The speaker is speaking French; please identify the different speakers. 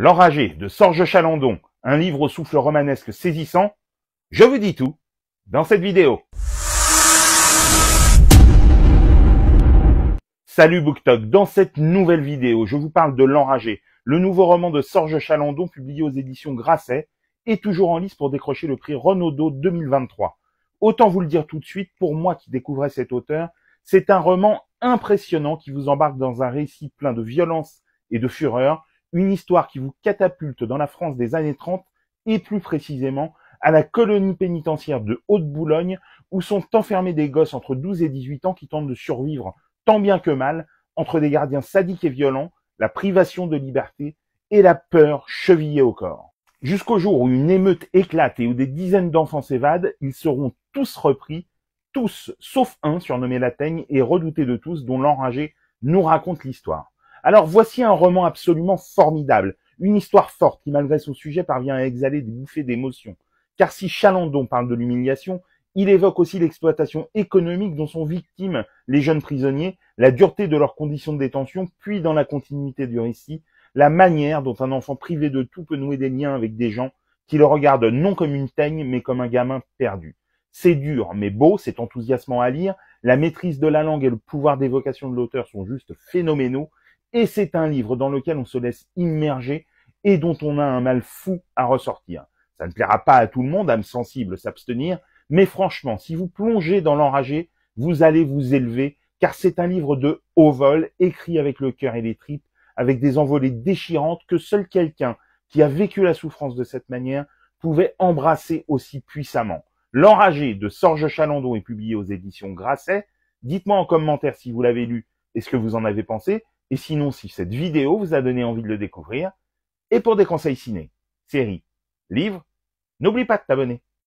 Speaker 1: L'Enragé de Sorge Chalandon, un livre au souffle romanesque saisissant, je vous dis tout dans cette vidéo. Salut BookTok, dans cette nouvelle vidéo, je vous parle de L'Enragé, le nouveau roman de Sorge Chalandon publié aux éditions Grasset et toujours en lice pour décrocher le prix Renaudot 2023. Autant vous le dire tout de suite, pour moi qui découvrais cet auteur, c'est un roman impressionnant qui vous embarque dans un récit plein de violence et de fureur, une histoire qui vous catapulte dans la France des années 30 et plus précisément à la colonie pénitentiaire de Haute-Boulogne où sont enfermés des gosses entre 12 et 18 ans qui tentent de survivre tant bien que mal entre des gardiens sadiques et violents, la privation de liberté et la peur chevillée au corps. Jusqu'au jour où une émeute éclate et où des dizaines d'enfants s'évadent, ils seront tous repris, tous sauf un surnommé La Teigne et redouté de tous dont L'Enragé nous raconte l'histoire. Alors voici un roman absolument formidable, une histoire forte qui malgré son sujet parvient à exhaler des bouffées d'émotion. Car si Chalandon parle de l'humiliation, il évoque aussi l'exploitation économique dont sont victimes les jeunes prisonniers, la dureté de leurs conditions de détention, puis dans la continuité du récit, la manière dont un enfant privé de tout peut nouer des liens avec des gens qui le regardent non comme une teigne, mais comme un gamin perdu. C'est dur, mais beau, c'est enthousiasmant à lire, la maîtrise de la langue et le pouvoir d'évocation de l'auteur sont juste phénoménaux, et c'est un livre dans lequel on se laisse immerger et dont on a un mal fou à ressortir. Ça ne plaira pas à tout le monde, âme sensible s'abstenir, mais franchement, si vous plongez dans L'Enragé, vous allez vous élever, car c'est un livre de haut vol, écrit avec le cœur et les tripes, avec des envolées déchirantes que seul quelqu'un qui a vécu la souffrance de cette manière pouvait embrasser aussi puissamment. L'Enragé de Sorge Chalandon est publié aux éditions Grasset. Dites-moi en commentaire si vous l'avez lu et ce que vous en avez pensé, et sinon si cette vidéo vous a donné envie de le découvrir. Et pour des conseils ciné, séries, livres, n'oublie pas de t'abonner.